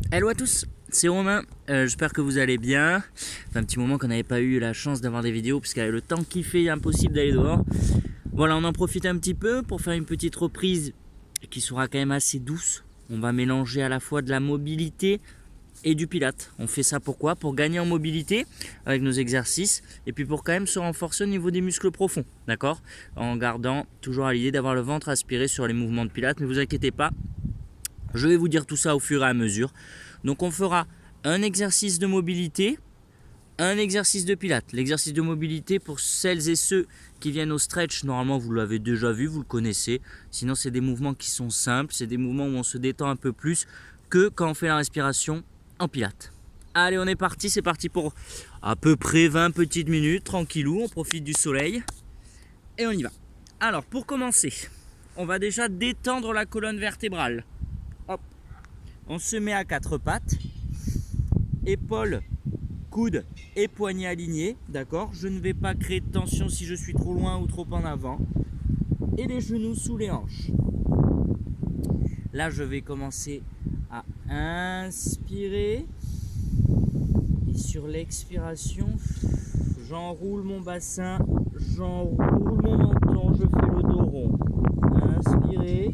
Hello à tous, c'est Romain, j'espère que vous allez bien. Ça fait un petit moment qu'on n'avait pas eu la chance d'avoir des vidéos parce qu'avec le temps qu'il fait, impossible d'aller dehors. Voilà, on en profite un petit peu pour faire une petite reprise qui sera quand même assez douce. On va mélanger à la fois de la mobilité et du pilate. On fait ça pourquoi? Pour gagner en mobilité avec nos exercices et puis pour quand même se renforcer au niveau des muscles profonds, d'accord? En gardant toujours à l'idée d'avoir le ventre aspiré sur les mouvements de pilate, ne vous inquiétez pas. Je vais vous dire tout ça au fur et à mesure. Donc on fera un exercice de mobilité, un exercice de pilates. L'exercice de mobilité, pour celles et ceux qui viennent au stretch, normalement vous l'avez déjà vu, vous le connaissez. Sinon c'est des mouvements qui sont simples, c'est des mouvements où on se détend un peu plus que quand on fait la respiration en pilates. Allez, on est parti, c'est parti pour à peu près 20 petites minutes, tranquillou, on profite du soleil et on y va. Alors pour commencer, on va déjà détendre la colonne vertébrale. Hop. On se met à quatre pattes, épaules, coudes et poignets alignés, d'accord? Je ne vais pas créer de tension si je suis trop loin ou trop en avant. Et les genoux sous les hanches. Là, je vais commencer à inspirer. Et sur l'expiration, j'enroule mon bassin, j'enroule mon menton, je fais le dos rond. Inspirez.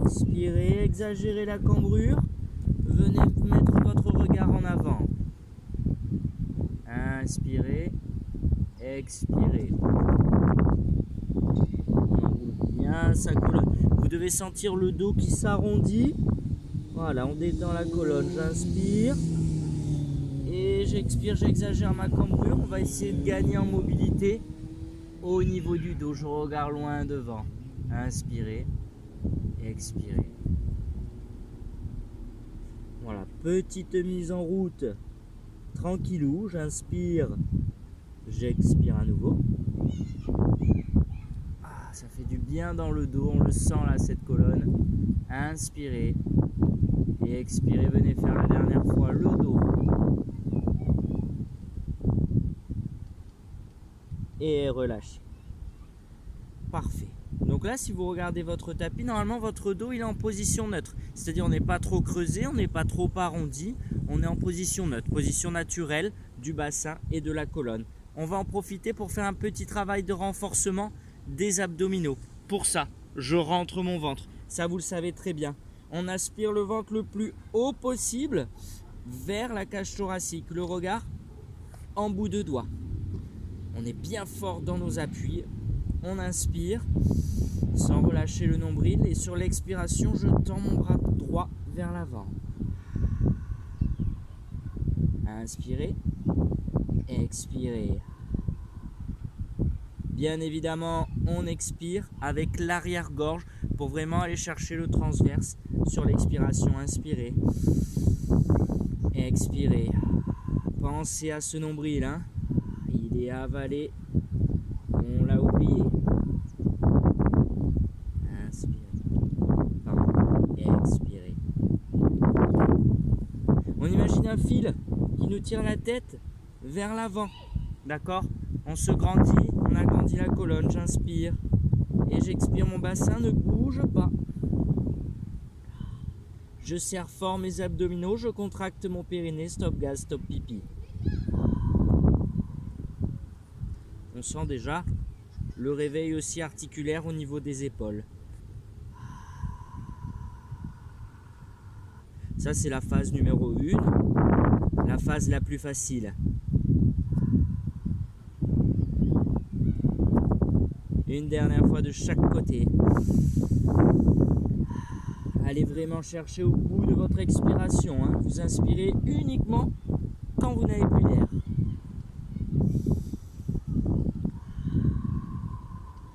Expirez, exagérez la cambrure. Venez mettre votre regard en avant. Inspirez, expirez. On enroule bien sa colonne. Vous devez sentir le dos qui s'arrondit. Voilà, on détend la colonne. J'inspire et j'expire, j'exagère ma cambrure. On va essayer de gagner en mobilité au niveau du dos. Je regarde loin devant. Inspirez, expirez. Voilà, petite mise en route, tranquillou, j'inspire, j'expire à nouveau. Ah, ça fait du bien dans le dos, on le sent là, cette colonne. Inspirez et expirez, venez faire la dernière fois le dos. Et relâchez. Parfait. Donc là, si vous regardez votre tapis, normalement votre dos il est en position neutre. C'est-à-dire on n'est pas trop creusé, on n'est pas trop arrondi, on est en position neutre, position naturelle du bassin et de la colonne. On va en profiter pour faire un petit travail de renforcement des abdominaux. Pour ça, je rentre mon ventre. Ça, vous le savez très bien. On aspire le ventre le plus haut possible vers la cage thoracique. Le regard en bout de doigt. On est bien fort dans nos appuis. On inspire sans relâcher le nombril et sur l'expiration, je tends mon bras droit vers l'avant. Inspirez, expirez. Bien évidemment, on expire avec l'arrière-gorge pour vraiment aller chercher le transverse sur l'expiration. Inspirez, expirez. Pensez à ce nombril, hein. Il est avalé, on l'a oublié. Expirez. On imagine un fil qui nous tire la tête vers l'avant. D'accord? On se grandit, on agrandit la colonne. J'inspire et j'expire. Mon bassin ne bouge pas. Je serre fort mes abdominaux, je contracte mon périnée. Stop gaz, stop pipi. On sent déjà le réveil aussi articulaire au niveau des épaules. Ça, c'est la phase numéro 1, la phase la plus facile. Une dernière fois de chaque côté. Allez vraiment chercher au bout de votre expiration, hein. Vous inspirez uniquement quand vous n'avez plus d'air.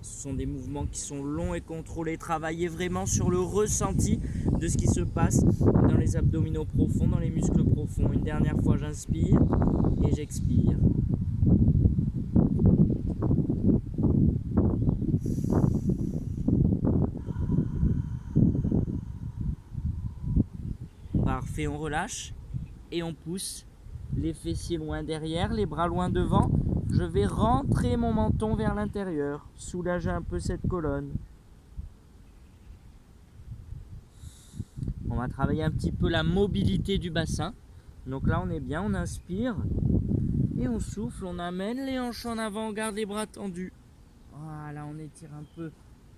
Ce sont des mouvements qui sont longs et contrôlés. Travaillez vraiment sur le ressenti de ce qui se passe dans les abdominaux profonds, dans les muscles profonds. Une dernière fois, j'inspire et j'expire. Parfait, on relâche et on pousse les fessiers loin derrière, les bras loin devant. Je vais rentrer mon menton vers l'intérieur, soulager un peu cette colonne. On va travailler un petit peu la mobilité du bassin. Donc là on est bien, on inspire et on souffle, on amène les hanches en avant, on garde les bras tendus. Voilà, on étire un peu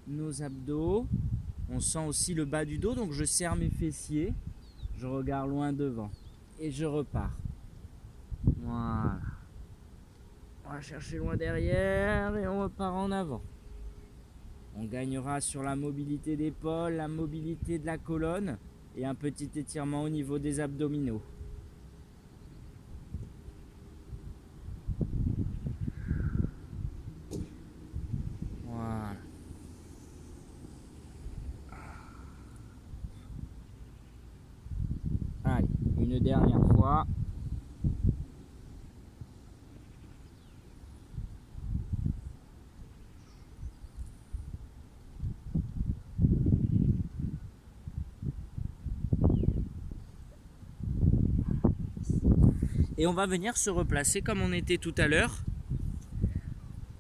nos abdos. On sent aussi le bas du dos, donc je serre mes fessiers. Je regarde loin devant et je repars. Voilà. On va chercher loin derrière et on repart en avant. On gagnera sur la mobilité d'épaule, la mobilité de la colonne et un petit étirement au niveau des abdominaux. Voilà. Allez, une dernière fois. Et on va venir se replacer comme on était tout à l'heure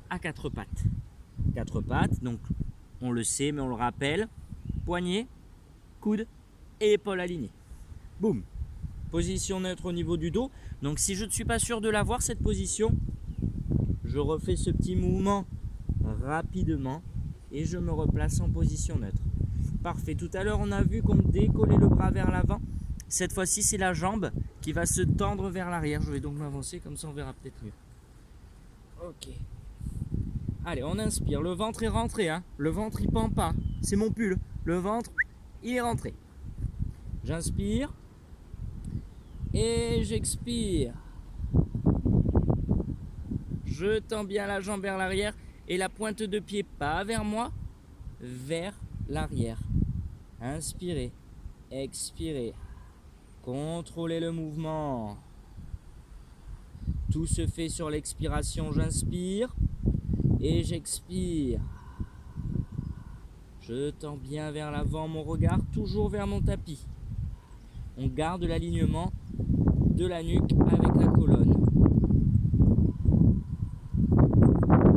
à quatre pattes. Quatre pattes, donc on le sait mais on le rappelle. Poignet, coude et épaules alignées. Boum. Position neutre au niveau du dos. Donc si je ne suis pas sûr de l'avoir cette position, je refais ce petit mouvement rapidement et je me replace en position neutre. Parfait. Tout à l'heure on a vu qu'on décollait le bras vers l'avant. Cette fois-ci c'est la jambe qui va se tendre vers l'arrière. Je vais donc m'avancer, comme ça on verra peut-être mieux. Ok. Allez, on inspire. Le ventre est rentré. Hein. Le ventre il pend pas. C'est mon pull. Le ventre, il est rentré. J'inspire. Et j'expire. Je tends bien la jambe vers l'arrière. Et la pointe de pied pas vers moi. Vers l'arrière. Inspirez. Expirez. Contrôlez le mouvement. Tout se fait sur l'expiration. J'inspire et j'expire. Je tends bien vers l'avant mon regard, toujours vers mon tapis. On garde l'alignement de la nuque avec la colonne.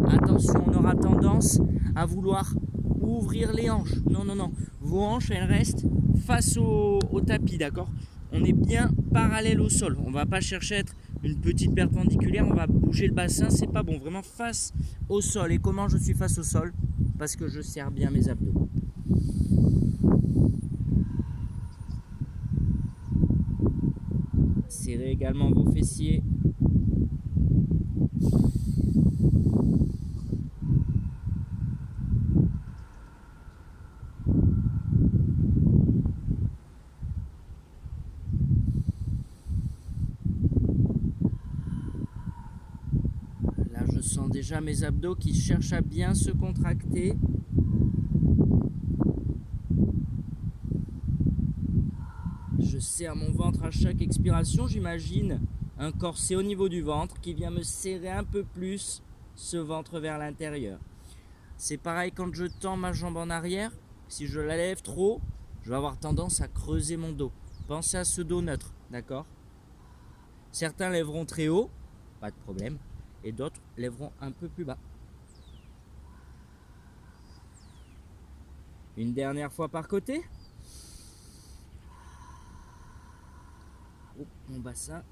Attention, on aura tendance à vouloir ouvrir les hanches. Non, non, non. Vos hanches, elles restent face au tapis, d'accord ? On est bien parallèle au sol. On ne va pas chercher à être une petite perpendiculaire. On va bouger le bassin. C'est pas bon. Vraiment face au sol. Et comment je suis face au sol ? Parce que je serre bien mes abdos. Serrez également vos fessiers. Je sens déjà mes abdos qui cherchent à bien se contracter. Je serre mon ventre à chaque expiration. J'imagine un corset au niveau du ventre qui vient me serrer un peu plus ce ventre vers l'intérieur. C'est pareil quand je tends ma jambe en arrière. Si je la lève trop, je vais avoir tendance à creuser mon dos. Pensez à ce dos neutre, d'accord ? Certains lèveront très haut, pas de problème. Et d'autres lèveront un peu plus bas. Une dernière fois par côté. Mon bassin.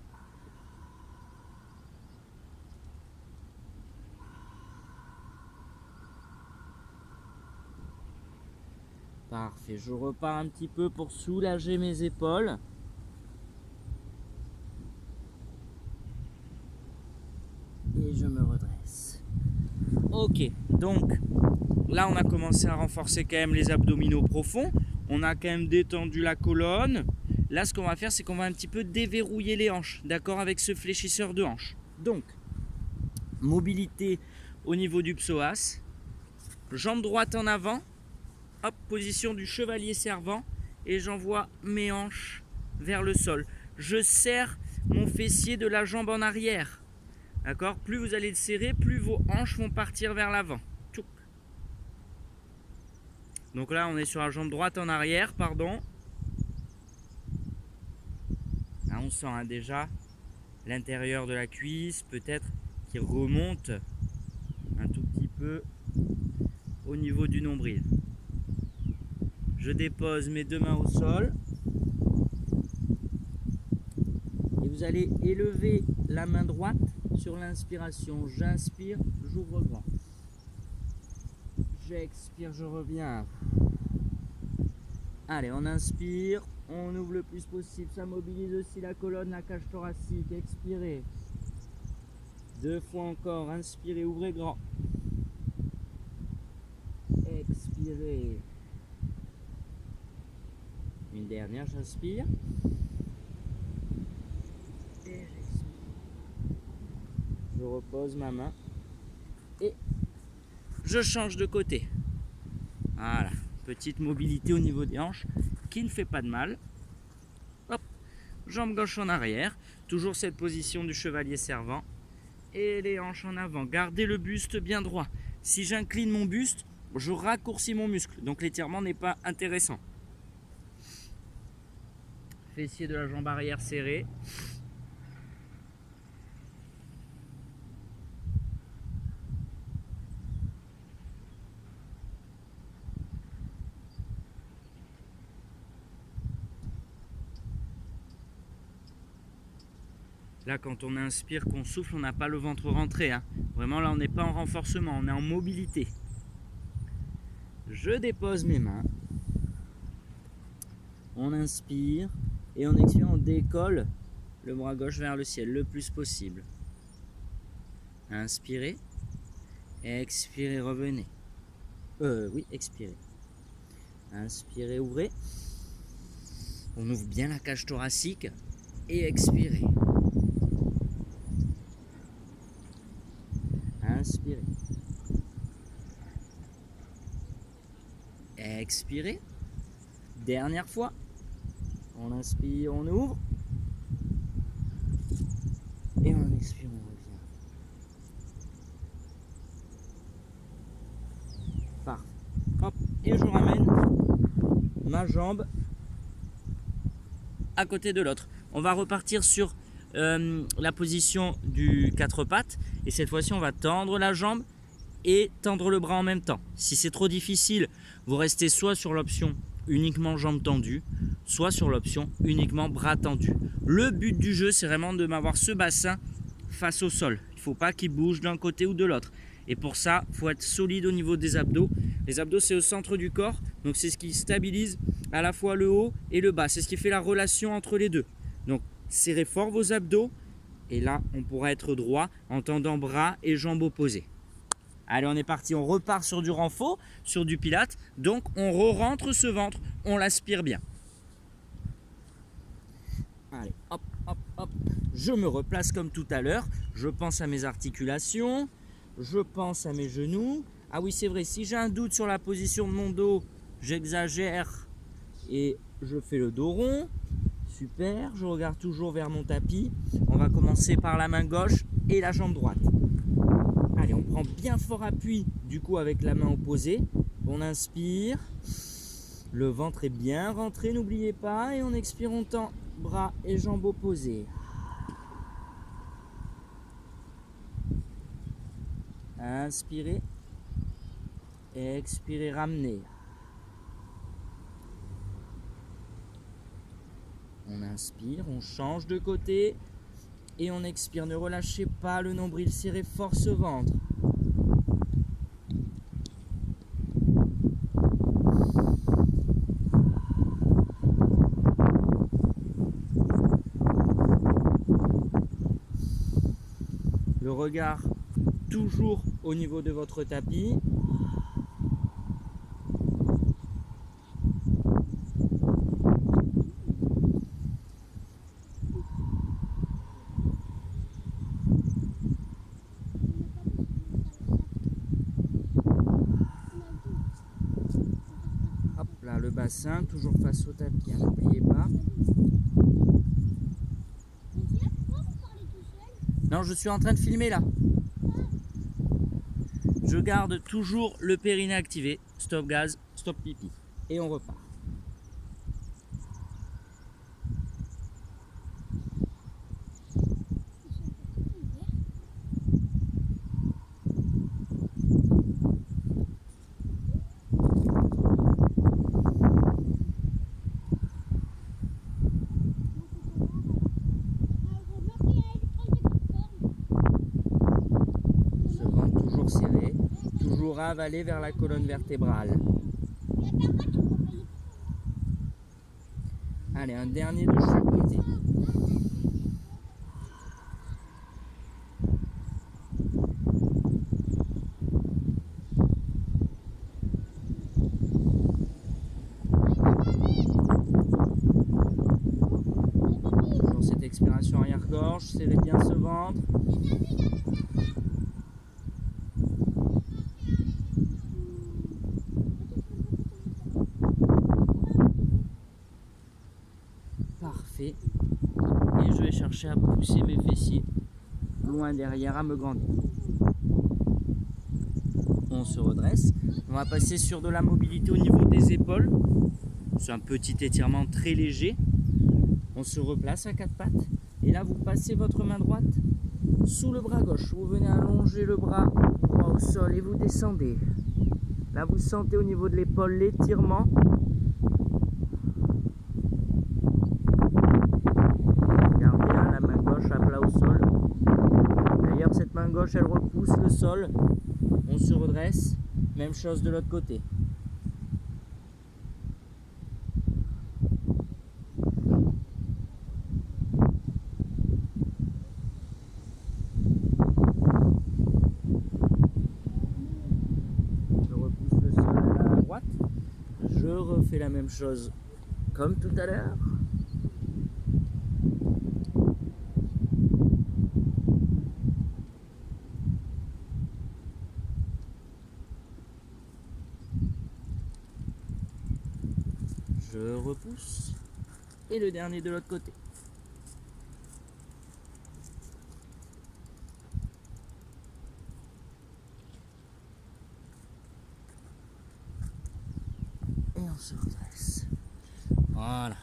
Parfait, je repars un petit peu pour soulager mes épaules. Et je me redresse. Ok, donc là on a commencé à renforcer quand même les abdominaux profonds. On a quand même détendu la colonne. Là ce qu'on va faire c'est qu'on va un petit peu déverrouiller les hanches, d'accord, avec ce fléchisseur de hanches. Donc, mobilité au niveau du psoas. Jambe droite en avant. Hop, position du chevalier servant. Et j'envoie mes hanches vers le sol. Je serre mon fessier de la jambe en arrière. D'accord ? Plus vous allez le serrer, plus vos hanches vont partir vers l'avant. Donc là, on est sur la jambe droite en arrière, pardon. Là, on sent déjà l'intérieur de la cuisse, peut-être qui remonte un tout petit peu au niveau du nombril. Je dépose mes deux mains au sol. Vous allez élever la main droite sur l'inspiration. J'inspire, j'ouvre grand. J'expire, je reviens. Allez, on inspire, on ouvre le plus possible. Ça mobilise aussi la colonne, la cage thoracique. Expirez. 2 fois encore. Inspirez, ouvrez grand. Expirez. Une dernière, j'inspire. Et j'expire. Je repose ma main. Et je change de côté. Voilà. Petite mobilité au niveau des hanches qui ne fait pas de mal. Hop. Jambe gauche en arrière. Toujours cette position du chevalier servant. Et les hanches en avant. Gardez le buste bien droit. Si j'incline mon buste, je raccourcis mon muscle. Donc l'étirement n'est pas intéressant. Fessier de la jambe arrière serré. Là, quand on inspire, qu'on souffle, on n'a pas le ventre rentré. Hein. Vraiment, là, on n'est pas en renforcement, on est en mobilité. Je dépose mes mains. On inspire. Et on expire, on décolle le bras gauche vers le ciel le plus possible. Inspirez. Expirez, revenez. Oui, expirez. Inspirez, ouvrez. On ouvre bien la cage thoracique. Et expirez. Inspirez. Expirez. Dernière fois. On inspire, on ouvre. Et on expire, on revient. Parfait. Hop. Et je ramène ma jambe à côté de l'autre. On va repartir sur la position du 4 pattes. Et cette fois-ci, on va tendre la jambe et tendre le bras en même temps. Si c'est trop difficile, vous restez soit sur l'option uniquement jambes tendues, soit sur l'option uniquement bras tendus. Le but du jeu, c'est vraiment de m'avoir ce bassin face au sol. Il ne faut pas qu'il bouge d'un côté ou de l'autre. Et pour ça, il faut être solide au niveau des abdos. Les abdos, c'est au centre du corps, donc c'est ce qui stabilise à la fois le haut et le bas. C'est ce qui fait la relation entre les deux. Donc, serrez fort vos abdos. Et là, on pourra être droit en tendant bras et jambes opposées. Allez, on est parti, on repart sur du renfort, sur du pilate. Donc, on re-rentre ce ventre, on l'aspire bien. Allez, hop, hop, hop. Je me replace comme tout à l'heure. Je pense à mes articulations. Je pense à mes genoux. Ah oui, c'est vrai, si j'ai un doute sur la position de mon dos, j'exagère et je fais le dos rond. Super, je regarde toujours vers mon tapis. On va commencer par la main gauche et la jambe droite. Allez, on prend bien fort appui du coup avec la main opposée. On inspire. Le ventre est bien rentré, n'oubliez pas. Et on expire, on tend bras et jambes opposées. Inspirez. Expirez, ramenez. On inspire, on change de côté. Et on expire, ne relâchez pas le nombril, serrez fort ce ventre. Le regard toujours au niveau de votre tapis. Hop là, le bassin, toujours face au tapis, n'oubliez pas. Non, je suis en train de filmer là. Je garde toujours le périnée activé. Stop gaz, stop pipi. Et on repart. toujours ravaler vers la colonne vertébrale. Allez, un dernier de chaque côté. Toujours cette expiration arrière-gorge, serrez bien ce ventre. Parfait. Et je vais chercher à pousser mes fessiers loin derrière, à me grandir. On se redresse. On va passer sur de la mobilité au niveau des épaules. C'est un petit étirement très léger. On se replace à quatre pattes. Et là, vous passez votre main droite sous le bras gauche. Vous venez allonger le bras droit au sol et vous descendez. Là, vous sentez au niveau de l'épaule l'étirement. Gardez la main gauche à plat au sol. D'ailleurs, cette main gauche, elle repousse le sol. On se redresse. Même chose de l'autre côté. Je repousse le sol à la droite. Je refais la même chose comme tout à l'heure. Je repousse. Et le dernier de l'autre côté. Et on se redresse. Voilà.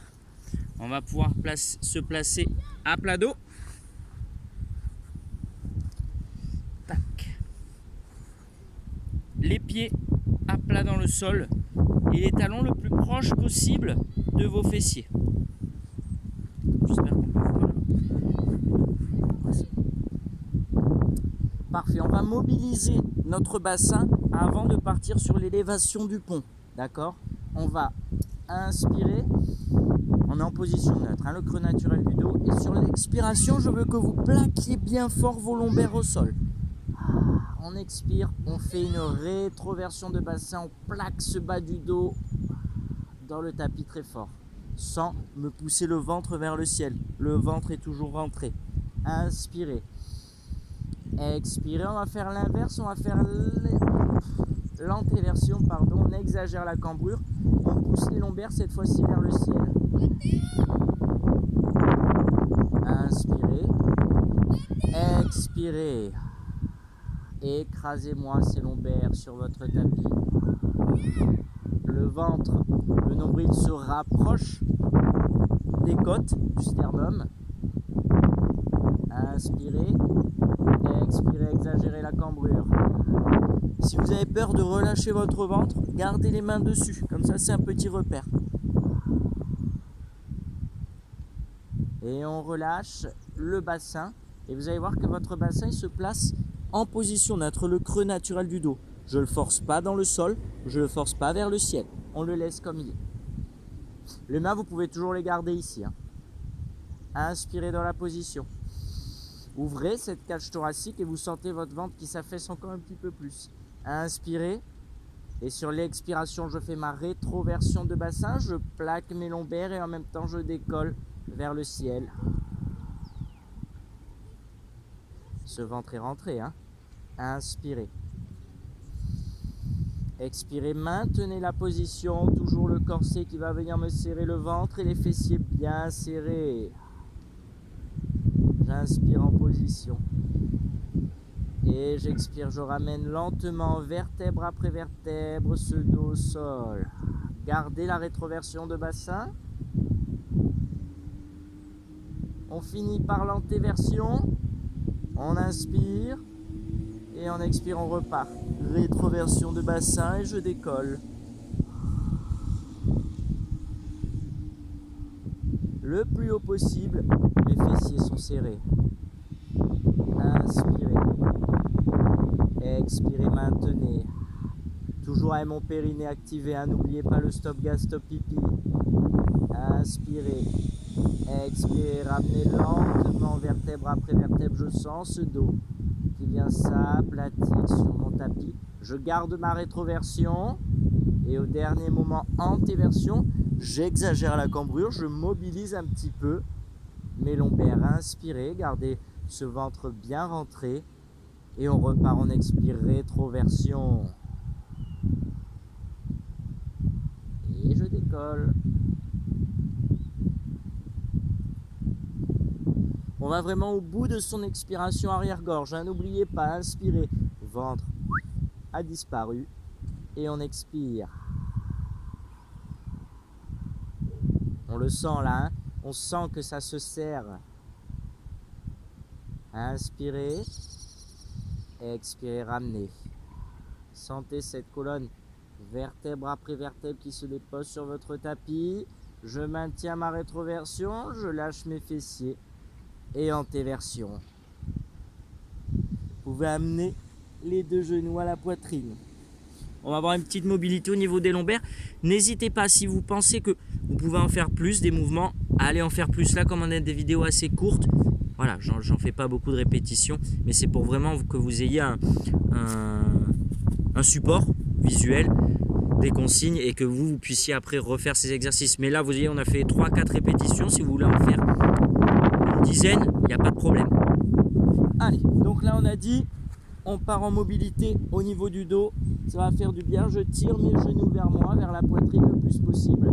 On va pouvoir se placer à plat dos. Tac. Les pieds à plat dans le sol. Et les talons le plus proche possible de vos fessiers. J'espère qu'on peut voir là. Parfait, on va mobiliser notre bassin avant de partir sur l'élévation du pont. D'accord? On va inspirer, on est en position neutre, hein, le creux naturel du dos. Et sur l'expiration, je veux que vous plaquiez bien fort vos lombaires au sol. On expire, on fait une rétroversion de bassin, on plaque ce bas du dos dans le tapis très fort, sans me pousser le ventre vers le ciel. Le ventre est toujours rentré. Inspirez. Expirez, on va faire l'inverse, on va faire l'antéversion, pardon, on exagère la cambrure. On pousse les lombaires cette fois-ci vers le ciel. Inspirez. Expirez. Écrasez-moi ces lombaires sur votre tapis. Le ventre, le nombril se rapproche des côtes du sternum. Inspirez. Expirez, exagérez la cambrure. Si vous avez peur de relâcher votre ventre, gardez les mains dessus. Comme ça, c'est un petit repère. Et on relâche le bassin. Et vous allez voir que votre bassin il se place en position neutre, le creux naturel du dos. Je ne le force pas dans le sol, je ne le force pas vers le ciel. On le laisse comme il est. Les mains, vous pouvez toujours les garder ici. Hein. Inspirez dans la position. Ouvrez cette cage thoracique et vous sentez votre ventre qui s'affaisse encore un petit peu plus. Inspirez. Et sur l'expiration, je fais ma rétroversion de bassin. Je plaque mes lombaires et en même temps, je décolle vers le ciel. Ce ventre est rentré. Hein. Inspirez. Expirez, maintenez la position, toujours le corset qui va venir me serrer le ventre et les fessiers bien serrés. J'inspire en position. Et j'expire, je ramène lentement, vertèbre après vertèbre, ce dos au sol. Gardez la rétroversion de bassin. On finit par l'antéversion. On inspire. Et on expire, on repart. Rétroversion de bassin et je décolle. Le plus haut possible, mes fessiers sont serrés. Inspirez. Expirez, maintenez. Toujours avec mon périnée activé, hein. N'oubliez pas le stop gaz, stop pipi. Inspirez, expirez, ramenez lentement vertèbre après vertèbre. Je sens ce dos qui vient s'aplatir sur mon tapis. Je garde ma rétroversion et au dernier moment antéversion, j'exagère la cambrure, je mobilise un petit peu mes lombaires. Inspirez, gardez ce ventre bien rentré et on repart, on expire, rétroversion. Et je décolle. On va vraiment au bout de son expiration arrière-gorge. Hein. N'oubliez pas, inspirez, ventre a disparu et on expire. On le sent là, hein. On sent que ça se serre. Inspirez, expirez, ramenez. Sentez cette colonne vertèbre après vertèbre qui se dépose sur votre tapis. Je maintiens ma rétroversion, je lâche mes fessiers et antéversion. Vous pouvez amener les deux genoux à la poitrine. On va avoir une petite mobilité au niveau des lombaires. N'hésitez pas, si vous pensez que vous pouvez en faire plus, des mouvements, allez en faire plus. Là, comme on a des vidéos assez courtes, voilà, j'en fais pas beaucoup de répétitions, mais c'est pour vraiment que vous ayez un support visuel, des consignes et que vous puissiez après refaire ces exercices. Mais là, vous voyez, on a fait 3-4 répétitions. Si vous voulez en faire une dizaine, il n'y a pas de problème. Allez, donc là, on a dit, on part en mobilité au niveau du dos. Ça va faire du bien. Je tire mes genoux vers moi, vers la poitrine le plus possible.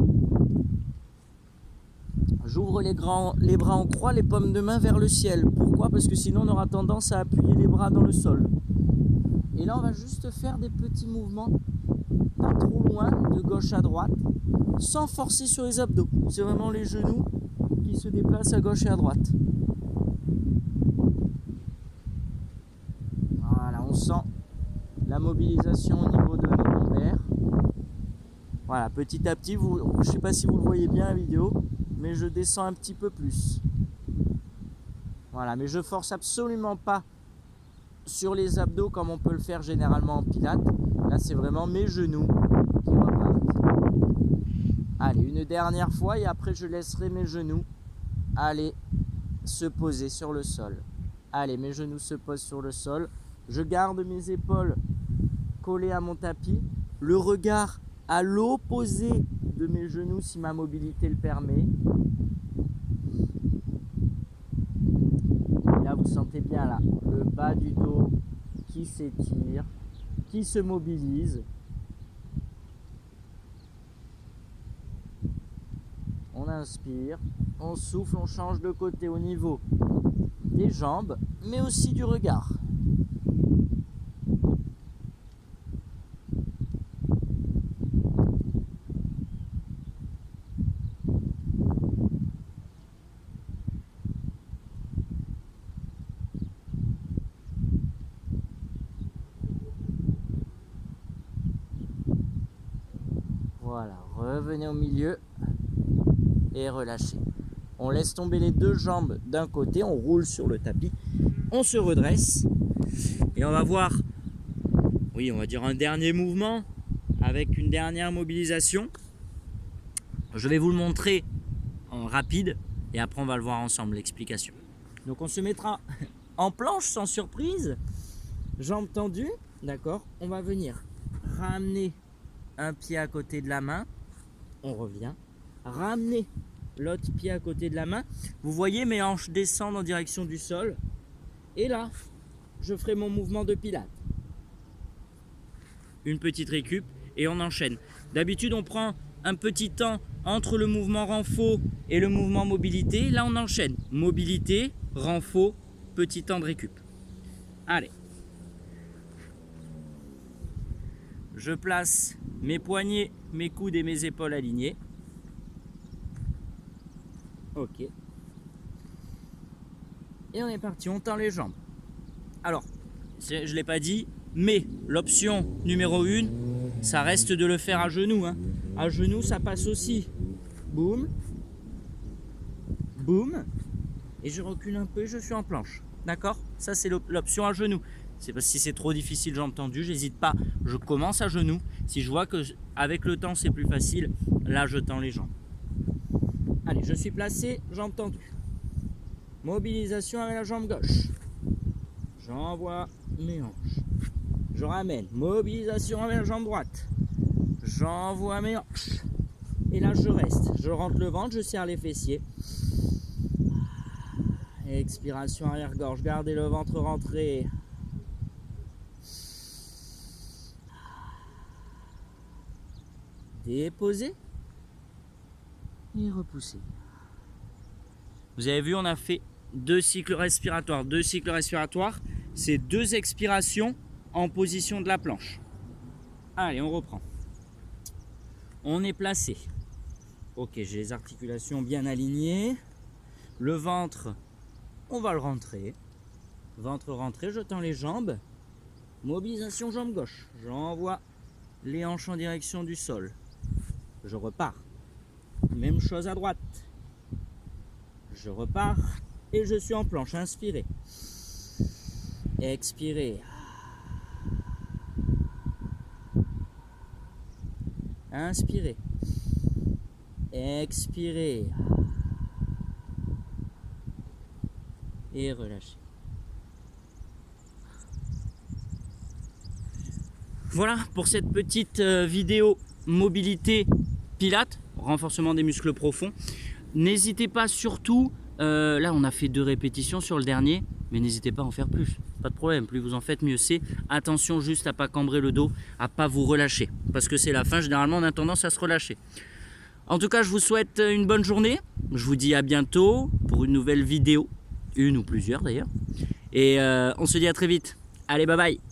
J'ouvre les bras en croix, les paumes de main vers le ciel. Pourquoi? Parce que sinon, on aura tendance à appuyer les bras dans le sol. Et là, on va juste faire des petits mouvements, pas trop loin, de gauche à droite, sans forcer sur les abdos. C'est vraiment les genoux qui se déplacent à gauche et à droite. Voilà, on sent la mobilisation au niveau de nos lombaires. Voilà, petit à petit, je ne sais pas si vous le voyez bien la vidéo, mais je descends un petit peu plus. Voilà, mais je force absolument pas sur les abdos comme on peut le faire généralement en pilates. Là, c'est vraiment mes genoux qui repartent. Allez, une dernière fois et après je laisserai mes genoux aller se poser sur le sol. Allez, mes genoux se posent sur le sol. Je garde mes épaules collées à mon tapis. Le regard à l'opposé de mes genoux si ma mobilité le permet. Et là, vous sentez bien là, le bas du dos qui s'étire, qui se mobilise. On inspire, on souffle, on change de côté au niveau des jambes, mais aussi du regard. Voilà, revenez au milieu et relâchez. On laisse tomber les deux jambes d'un côté, on roule sur le tapis, on se redresse et on va voir, oui, on va dire un dernier mouvement avec une dernière mobilisation. Je vais vous le montrer en rapide et après on va le voir ensemble, l'explication. Donc on se mettra en planche sans surprise, jambes tendues, d'accord? On va venir ramener un pied à côté de la main, on revient, ramener l'autre pied à côté de la main. Vous voyez mes hanches descendent en direction du sol. Et là, je ferai mon mouvement de pilates. Une petite récup et on enchaîne. D'habitude, on prend un petit temps entre le mouvement renfo et le mouvement mobilité. Là, on enchaîne. Mobilité, renfo, petit temps de récup. Allez. Je place mes poignets, mes coudes et mes épaules alignés. Ok. Et on est parti, on tend les jambes. Alors, je ne l'ai pas dit, mais l'option numéro 1, ça reste de le faire à genoux. Hein. À genoux, ça passe aussi. Boum. Boum. Et je recule un peu et je suis en planche. D'accord? Ça, c'est l'option à genoux. Si c'est trop difficile, jambes tendues, j'hésite pas je commence à genoux. Si je vois que avec le temps c'est plus facile, là je tends les jambes. Allez, je suis placé, jambes tendues. Mobilisation avec la jambe gauche. J'envoie mes hanches. Je ramène. Mobilisation avec la jambe droite. J'envoie mes hanches. Et là, je reste. Je rentre le ventre, je serre les fessiers. Expiration arrière-gorge. Gardez le ventre rentré. Déposez. Et repoussez. Vous avez vu, on a fait 2 cycles respiratoires. 2 cycles respiratoires, c'est 2 expirations en position de la planche. Allez, on reprend. On est placé. Ok, j'ai les articulations bien alignées. Le ventre, on va le rentrer. Ventre rentré, je tends les jambes. Mobilisation jambe gauche. J'envoie les hanches en direction du sol. Je repars. Même chose à droite. Je repars et je suis en planche. Inspirez. Expirez. Inspirez. Expirez. Et relâchez. Voilà pour cette petite vidéo mobilité pilates, renforcement des muscles profonds. N'hésitez pas surtout, là on a fait 2 répétitions sur le dernier, mais n'hésitez pas à en faire plus. Pas de problème, plus vous en faites, mieux c'est. Attention juste à pas cambrer le dos, à pas vous relâcher. Parce que c'est la fin, généralement on a tendance à se relâcher. En tout cas, je vous souhaite une bonne journée. Je vous dis à bientôt pour une nouvelle vidéo. Une ou plusieurs d'ailleurs. Et on se dit à très vite. Allez, bye bye.